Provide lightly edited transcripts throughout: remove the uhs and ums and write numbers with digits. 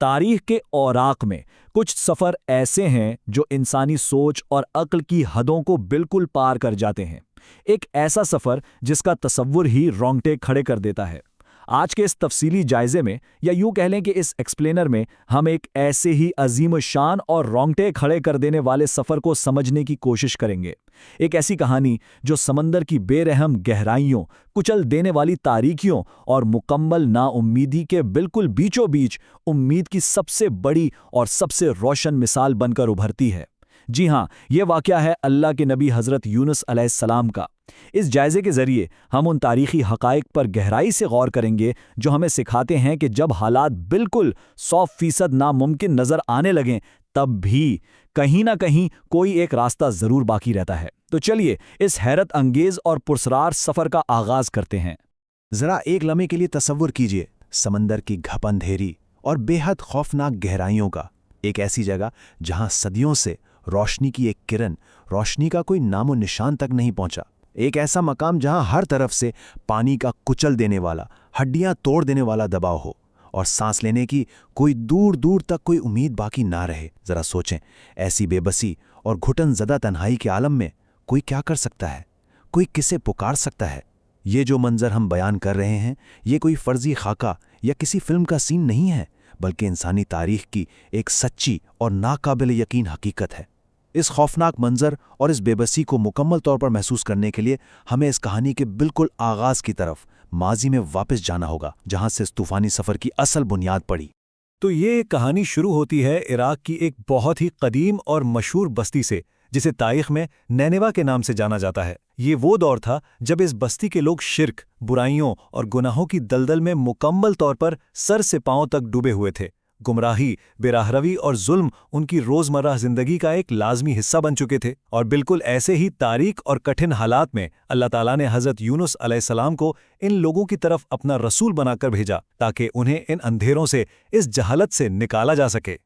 تاریخ کے اوراق میں کچھ سفر ایسے ہیں جو انسانی سوچ اور عقل کی حدوں کو بالکل پار کر جاتے ہیں۔ ایک ایسا سفر جس کا تصور ہی رونگٹے کھڑے کر دیتا ہے۔ آج کے اس تفصیلی جائزے میں، یا یوں کہہ لیں کہ اس ایکسپلینر میں، ہم ایک ایسے ہی عظیم الشان اور رونگٹے کھڑے کر دینے والے سفر کو سمجھنے کی کوشش کریں گے۔ ایک ایسی کہانی جو سمندر کی بے رحم گہرائیوں، کچل دینے والی تاریکیوں اور مکمل نا امیدی کے بالکل بیچوں بیچ امید کی سب سے بڑی اور سب سے روشن مثال بن کر ابھرتی ہے۔ جی ہاں، یہ واقعہ ہے اللہ کے نبی حضرت یونس علیہ السلام کا۔ اس جائزے کے ذریعے ہم ان تاریخی حقائق پر گہرائی سے غور کریں گے جو ہمیں سکھاتے ہیں کہ جب حالات بالکل 100% ناممکن نظر آنے لگیں، تب بھی کہیں نہ کہیں کوئی ایک راستہ ضرور باقی رہتا ہے۔ تو چلیے اس حیرت انگیز اور پرسرار سفر کا آغاز کرتے ہیں۔ ذرا ایک لمحے کے لیے تصور کیجئے سمندر کی گھپ اندھیری اور بے حد خوفناک گہرائیوں کا، ایک ایسی جگہ جہاں صدیوں سے روشنی کی ایک کرن، روشنی کا کوئی نام و نشان تک نہیں پہنچا۔ ایک ایسا مقام جہاں ہر طرف سے پانی کا کچل دینے والا، ہڈیاں توڑ دینے والا دباؤ ہو، اور سانس لینے کی کوئی دور دور تک کوئی امید باقی نہ رہے۔ ذرا سوچیں، ایسی بے بسی اور گھٹن زدہ تنہائی کے عالم میں کوئی کیا کر سکتا ہے؟ کوئی کسے پکار سکتا ہے؟ یہ جو منظر ہم بیان کر رہے ہیں، یہ کوئی فرضی خاکہ یا کسی فلم کا سین نہیں ہے، بلکہ انسانی تاریخ کی ایک سچی اور ناقابل یقین حقیقت ہے۔ اس خوفناک منظر اور اس بے بسی کو مکمل طور پر محسوس کرنے کے لیے ہمیں اس کہانی کے بالکل آغاز کی طرف، ماضی میں واپس جانا ہوگا، جہاں سے اس طوفانی سفر کی اصل بنیاد پڑی۔ تو یہ کہانی شروع ہوتی ہے عراق کی ایک بہت ہی قدیم اور مشہور بستی سے، جسے تاریخ میں نینوا کے نام سے جانا جاتا ہے۔ یہ وہ دور تھا جب اس بستی کے لوگ شرک، برائیوں اور گناہوں کی دلدل میں مکمل طور پر سر سے پاؤں تک ڈوبے ہوئے تھے۔ گمراہی، بے راہروی اور ظلم ان کی روزمرہ زندگی کا ایک لازمی حصہ بن چکے تھے، اور بالکل ایسے ہی تاریک اور کٹھن حالات میں اللہ تعالیٰ نے حضرت یونس علیہ السلام کو ان لوگوں کی طرف اپنا رسول بنا کر بھیجا تاکہ انہیں ان اندھیروں سے، اس جہالت سے نکالا جا سکے۔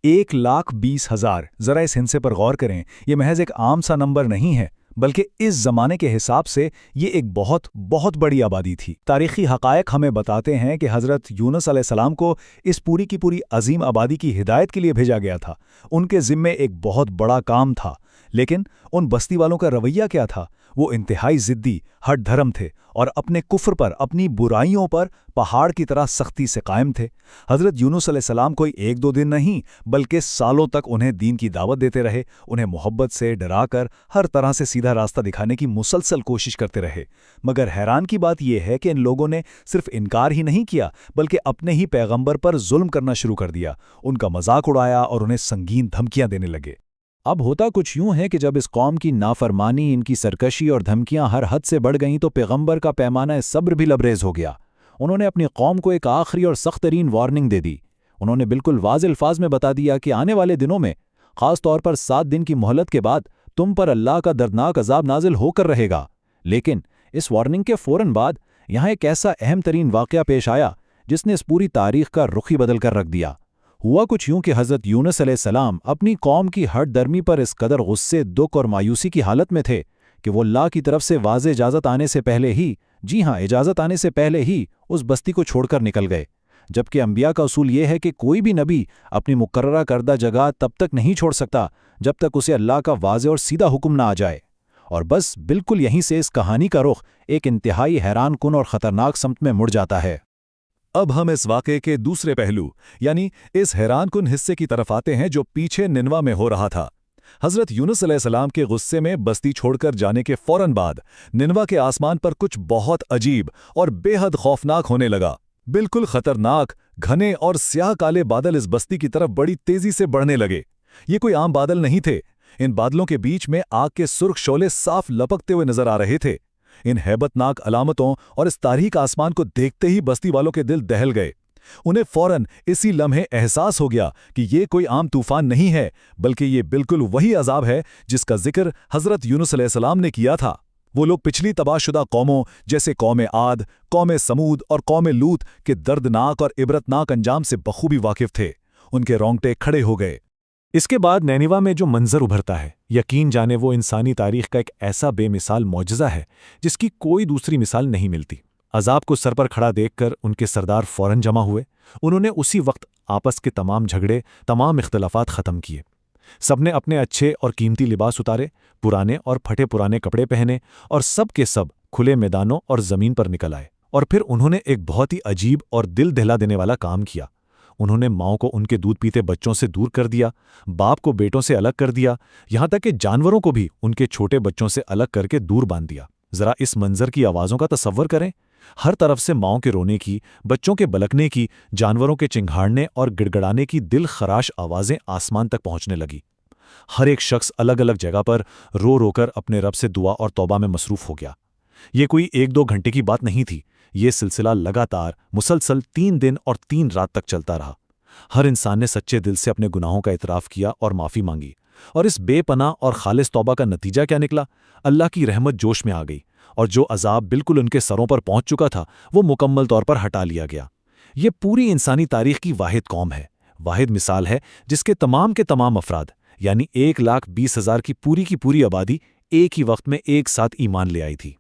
1,20,000، ذرا اس ہندسے پر غور کریں۔ یہ محض ایک عام سا نمبر نہیں ہے، بلکہ اس زمانے کے حساب سے یہ ایک بہت بڑی آبادی تھی۔ تاریخی حقائق ہمیں بتاتے ہیں کہ حضرت یونس علیہ السلام کو اس پوری کی پوری عظیم آبادی کی ہدایت کے لیے بھیجا گیا تھا۔ ان کے ذمے ایک بہت بڑا کام تھا، لیکن ان بستی والوں کا رویہ کیا تھا؟ وہ انتہائی ضدی، ہٹ دھرم تھے اور اپنے کفر پر، اپنی برائیوں پر پہاڑ کی طرح سختی سے قائم تھے۔ حضرت یونس علیہ السلام کوئی 1-2 دن نہیں بلکہ سالوں تک انہیں دین کی دعوت دیتے رہے، انہیں محبت سے ڈرا کر ہر طرح سے سیدھا راستہ دکھانے کی مسلسل کوشش کرتے رہے۔ مگر حیران کی بات یہ ہے کہ ان لوگوں نے صرف انکار ہی نہیں کیا بلکہ اپنے ہی پیغمبر پر ظلم کرنا شروع کر دیا، ان کا مذاق اڑایا اور انہیں سنگین دھمکیاں دینے لگے۔ اب ہوتا کچھ یوں ہے کہ جب اس قوم کی نافرمانی، ان کی سرکشی اور دھمکیاں ہر حد سے بڑھ گئیں تو پیغمبر کا پیمانہ صبر بھی لبریز ہو گیا۔ انہوں نے اپنی قوم کو ایک آخری اور سخت ترین وارننگ دے دی۔ انہوں نے بالکل واضح الفاظ میں بتا دیا کہ آنے والے دنوں میں، خاص طور پر 7 دن کی مہلت کے بعد، تم پر اللہ کا دردناک عذاب نازل ہو کر رہے گا۔ لیکن اس وارننگ کے فوراً بعد یہاں ایک ایسا اہم ترین واقعہ پیش آیا جس نے اس پوری تاریخ کا رخ ہی بدل کر رکھ دیا۔ ہوا کچھ یوں کہ حضرت یونس علیہ السلام اپنی قوم کی ہٹ درمی پر اس قدر غصے، دکھ اور مایوسی کی حالت میں تھے کہ وہ اللہ کی طرف سے واضح اجازت آنے سے پہلے ہی، جی ہاں، اجازت آنے سے پہلے ہی اس بستی کو چھوڑ کر نکل گئے۔ جبکہ انبیاء کا اصول یہ ہے کہ کوئی بھی نبی اپنی مقررہ کردہ جگہ تب تک نہیں چھوڑ سکتا جب تک اسے اللہ کا واضح اور سیدھا حکم نہ آ جائے۔ اور بس بالکل یہیں سے اس کہانی کا رخ ایک انتہائی حیران کن اور خطرناک سمت میں مڑ جاتا ہے۔ اب ہم اس واقعے کے دوسرے پہلو، یعنی اس حیران کن حصے کی طرف آتے ہیں جو پیچھے نینوا میں ہو رہا تھا۔ حضرت یونس علیہ السلام کے غصے میں بستی چھوڑ کر جانے کے فوراً بعد نینوا کے آسمان پر کچھ بہت عجیب اور بے حد خوفناک ہونے لگا۔ بالکل خطرناک، گھنے اور سیاہ کالے بادل اس بستی کی طرف بڑی تیزی سے بڑھنے لگے۔ یہ کوئی عام بادل نہیں تھے۔ ان بادلوں کے بیچ میں آگ کے سرخ شعلے صاف لپکتے ہوئے نظر آ رہے تھے۔ ان ہیبت ناک علامتوں اور اس تاریک آسمان کو دیکھتے ہی بستی والوں کے دل دہل گئے۔ انہیں فوراً اسی لمحے احساس ہو گیا کہ یہ کوئی عام طوفان نہیں ہے، بلکہ یہ بالکل وہی عذاب ہے جس کا ذکر حضرت یونس علیہ السلام نے کیا تھا۔ وہ لوگ پچھلی تباہ شدہ قوموں جیسے قوم عاد، قوم سمود اور قوم لوط کے دردناک اور عبرتناک انجام سے بخوبی واقف تھے۔ ان کے رونگٹے کھڑے ہو گئے۔ اس کے بعد نینوا میں جو منظر ابھرتا ہے، یقین جانے وہ انسانی تاریخ کا ایک ایسا بے مثال معجزہ ہے جس کی کوئی دوسری مثال نہیں ملتی۔ عذاب کو سر پر کھڑا دیکھ کر ان کے سردار فوراً جمع ہوئے۔ انہوں نے اسی وقت آپس کے تمام جھگڑے، تمام اختلافات ختم کیے۔ سب نے اپنے اچھے اور قیمتی لباس اتارے، پرانے اور پھٹے پرانے کپڑے پہنے، اور سب کے سب کھلے میدانوں اور زمین پر نکل آئے۔ اور پھر انہوں نے ایک بہت ہی عجیب اور دل دہلا دینے والا کام کیا۔ انہوں نے ماؤں کو ان کے دودھ پیتے بچوں سے دور کر دیا، باپ کو بیٹوں سے الگ کر دیا، یہاں تک کہ جانوروں کو بھی ان کے چھوٹے بچوں سے الگ کر کے دور باندھ دیا۔ ذرا اس منظر کی آوازوں کا تصور کریں، ہر طرف سے ماؤں کے رونے کی، بچوں کے بلکنے کی، جانوروں کے چنگھاڑنے اور گڑگڑانے کی دل خراش آوازیں آسمان تک پہنچنے لگی۔ ہر ایک شخص الگ الگ جگہ پر رو رو کر اپنے رب سے دعا اور توبہ میں مصروف ہو گیا۔ یہ کوئی 1-2 گھنٹے کی بات نہیں تھی، یہ سلسلہ لگاتار مسلسل 3 دن اور 3 رات تک چلتا رہا۔ ہر انسان نے سچے دل سے اپنے گناہوں کا اعتراف کیا اور معافی مانگی، اور اس بے پناہ اور خالص توبہ کا نتیجہ کیا نکلا؟ اللہ کی رحمت جوش میں آ گئی، اور جو عذاب بالکل ان کے سروں پر پہنچ چکا تھا وہ مکمل طور پر ہٹا لیا گیا۔ یہ پوری انسانی تاریخ کی واحد قوم ہے، واحد مثال ہے جس کے تمام افراد، یعنی 1,20,000 کی پوری آبادی ایک ہی وقت میں ایک ساتھ ایمان لے آئی تھی۔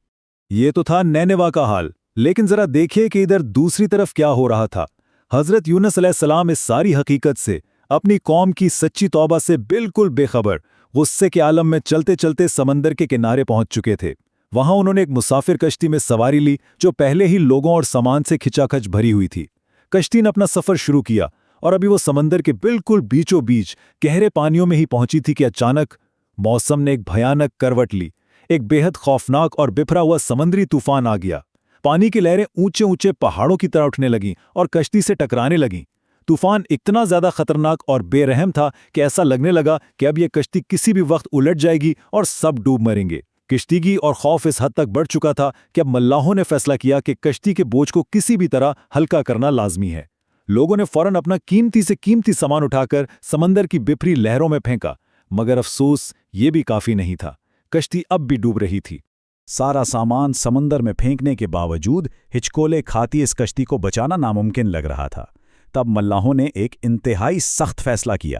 یہ تو تھا نینوا کا حال، لیکن ذرا دیکھیے کہ ادھر دوسری طرف کیا ہو رہا تھا۔ حضرت یونس علیہ السلام اس ساری حقیقت سے، اپنی قوم کی سچی توبہ سے بالکل بے خبر، غصے کے عالم میں چلتے چلتے سمندر کے کنارے پہنچ چکے تھے۔ وہاں انہوں نے ایک مسافر کشتی میں سواری لی جو پہلے ہی لوگوں اور سامان سے کھچا کھچ بھری ہوئی تھی۔ کشتی نے اپنا سفر شروع کیا اور ابھی وہ سمندر کے بالکل بیچوں بیچ گہرے پانیوں میں ہی پہنچی تھی کہ اچانک موسم نے ایک بھیانک کروٹ لی۔ ایک بے حد خوفناک اور بکھرا ہوا سمندری طوفان آ گیا۔ پانی کی لہریں اونچے اونچے پہاڑوں کی طرح اٹھنے لگیں اور کشتی سے ٹکرانے لگیں۔ طوفان اتنا زیادہ خطرناک اور بے رحم تھا کہ ایسا لگنے لگا کہ اب یہ کشتی کسی بھی وقت الٹ جائے گی اور سب ڈوب مریں گے۔ کشتیگی اور خوف اس حد تک بڑھ چکا تھا کہ اب ملاحوں نے فیصلہ کیا کہ کشتی کے بوجھ کو کسی بھی طرح ہلکا کرنا لازمی ہے۔ لوگوں نے فوراً اپنا قیمتی سے قیمتی سامان اٹھا کر سمندر کی بپھری لہروں میں پھینکا، مگر افسوس یہ بھی کافی نہیں تھا۔ کشتی اب بھی ڈوب رہی تھی۔ سارا سامان سمندر میں پھینکنے کے باوجود ہچکولے کھاتی اس کشتی کو بچانا ناممکن لگ رہا تھا۔ تب ملاحوں نے ایک انتہائی سخت فیصلہ کیا۔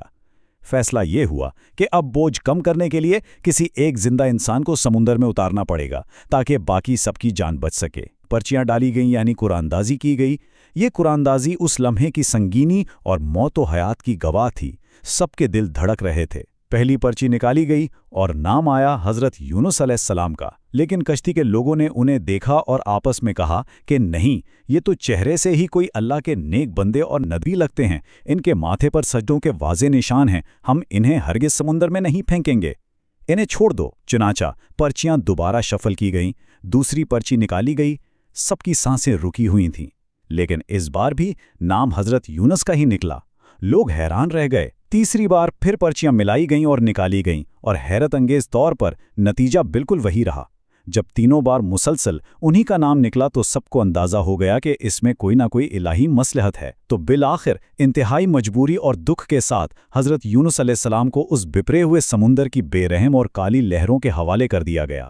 فیصلہ یہ ہوا کہ اب بوجھ کم کرنے کے لیے کسی ایک زندہ انسان کو سمندر میں اتارنا پڑے گا تاکہ باقی سب کی جان بچ سکے۔ پرچیاں ڈالی گئیں، یعنی قرآندازی کی گئی۔ یہ قرآندازی اس لمحے کی سنگینی اور موت و حیات کی گواہ تھی۔ سب کے دل دھڑک رہے تھے۔ پہلی پرچی نکالی گئی اور نام آیا حضرت یونس علیہ السلام کا، لیکن کشتی کے لوگوں نے انہیں دیکھا اور آپس میں کہا کہ نہیں، یہ تو چہرے سے ہی کوئی اللہ کے نیک بندے اور نبی لگتے ہیں، ان کے ماتھے پر سجدوں کے واضح نشان ہیں، ہم انہیں ہرگز سمندر میں نہیں پھینکیں گے، انہیں چھوڑ دو۔ چنانچہ پرچیاں دوبارہ شفل کی گئیں، دوسری پرچی نکالی گئی، سب کی سانسیں رکی ہوئی تھیں، لیکن اس بار بھی نام حضرت یونس کا ہی نکلا۔ لوگ حیران رہ گئے۔ تیسری بار پھر پرچیاں ملائی گئیں اور نکالی گئیں، اور حیرت انگیز طور پر نتیجہ بالکل وہی رہا۔ جب تینوں بار مسلسل انہی کا نام نکلا تو سب کو اندازہ ہو گیا کہ اس میں کوئی نہ کوئی الہی مصلحت ہے۔ تو بالآخر انتہائی مجبوری اور دکھ کے ساتھ حضرت یونس علیہ السلام کو اس بپھرے ہوئے سمندر کی بے رحم اور کالی لہروں کے حوالے کر دیا گیا۔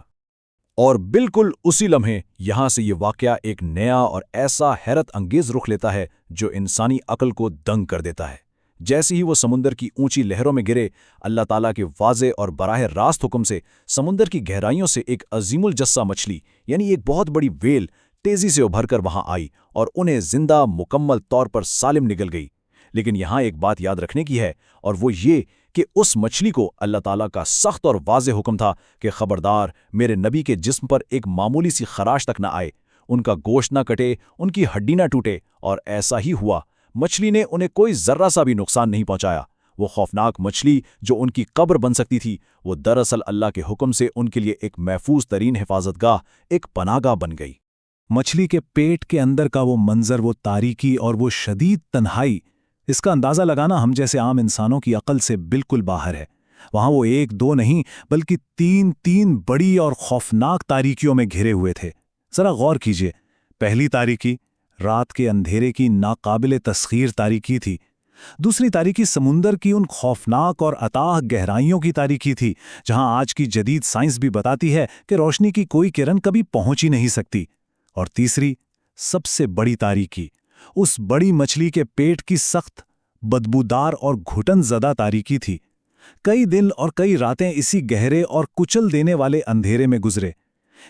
اور بالکل اسی لمحے یہاں سے یہ واقعہ ایک نیا اور ایسا حیرت انگیز رخ لیتا ہے جو انسانی عقل کو دنگ کر دیتا ہے۔ جیسے ہی وہ سمندر کی اونچی لہروں میں گرے، اللہ تعالیٰ کے واضح اور براہ راست حکم سے سمندر کی گہرائیوں سے ایک عظیم الجثہ مچھلی، یعنی ایک بہت بڑی ویل، تیزی سے ابھر کر وہاں آئی اور انہیں زندہ مکمل طور پر سالم نگل گئی۔ لیکن یہاں ایک بات یاد رکھنے کی ہے، اور وہ یہ کہ اس مچھلی کو اللہ تعالیٰ کا سخت اور واضح حکم تھا کہ خبردار میرے نبی کے جسم پر ایک معمولی سی خراش تک نہ آئے، ان کا گوشت نہ کٹے، ان کی ہڈی نہ ٹوٹے، اور ایسا ہی ہوا۔ مچھلی نے انہیں کوئی ذرہ سا بھی نقصان نہیں پہنچایا۔ وہ خوفناک مچھلی جو ان کی قبر بن سکتی تھی، وہ دراصل اللہ کے حکم سے ان کے لیے ایک محفوظ ترین حفاظت گاہ، ایک پناہ گاہ بن گئی۔ مچھلی کے پیٹ کے اندر کا وہ منظر، وہ تاریکی اور وہ شدید تنہائی، اس کا اندازہ لگانا ہم جیسے عام انسانوں کی عقل سے بالکل باہر ہے۔ وہاں وہ 1-2 نہیں بلکہ 3 بڑی اور خوفناک تاریکیوں میں گھرے ہوئے تھے۔ ذرا غور کیجئے، پہلی تاریکی رات کے اندھیرے کی ناقابل تسخیر تاریکی تھی۔ دوسری تاریکی سمندر کی ان خوفناک اور اتاہ گہرائیوں کی تاریکی تھی جہاں آج کی جدید سائنس بھی بتاتی ہے کہ روشنی کی کوئی کرن کبھی پہنچ ہی نہیں سکتی۔ اور تیسری سب سے بڑی تاریکی اس بڑی مچھلی کے پیٹ کی سخت، بدبودار اور گھٹن زدہ تاریکی تھی۔ کئی دن اور کئی راتیں اسی گہرے اور کچل دینے والے اندھیرے میں گزرے۔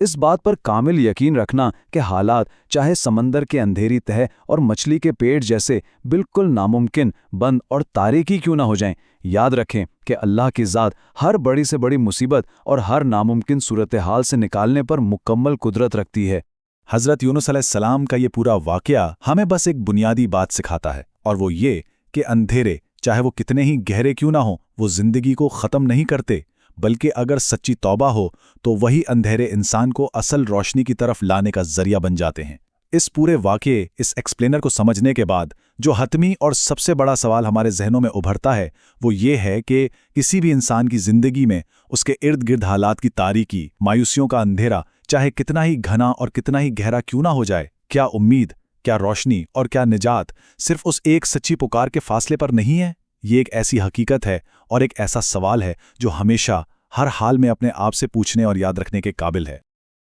اس بات پر کامل یقین رکھنا کہ حالات چاہے سمندر کے اندھیری تہہ اور مچھلی کے پیٹ جیسے بالکل ناممکن، بند اور تاریکی کیوں نہ ہو جائیں، یاد رکھیں کہ اللہ کی ذات ہر بڑی سے بڑی مصیبت اور ہر ناممکن صورتحال سے نکالنے پر مکمل قدرت رکھتی ہے۔ حضرت یونس علیہ السلام کا یہ پورا واقعہ ہمیں بس ایک بنیادی بات سکھاتا ہے، اور وہ یہ کہ اندھیرے چاہے وہ کتنے ہی گہرے کیوں نہ ہوں، وہ زندگی کو ختم نہیں کرتے، بلکہ اگر سچی توبہ ہو تو وہی اندھیرے انسان کو اصل روشنی کی طرف لانے کا ذریعہ بن جاتے ہیں۔ اس پورے واقعے، اس ایکسپلینر کو سمجھنے کے بعد جو حتمی اور سب سے بڑا سوال ہمارے ذہنوں میں ابھرتا ہے وہ یہ ہے کہ کسی بھی انسان کی زندگی میں اس کے ارد گرد حالات کی تاریکی، مایوسیوں کا اندھیرا چاہے کتنا ہی گھنا اور کتنا ہی گہرا کیوں نہ ہو جائے، کیا امید، کیا روشنی اور کیا نجات صرف اس ایک سچی پکار کے فاصلے پر نہیں ہے؟ یہ ایک ایسی حقیقت ہے اور ایک ایسا سوال ہے جو ہمیشہ ہر حال میں اپنے آپ سے پوچھنے اور یاد رکھنے کے قابل ہے۔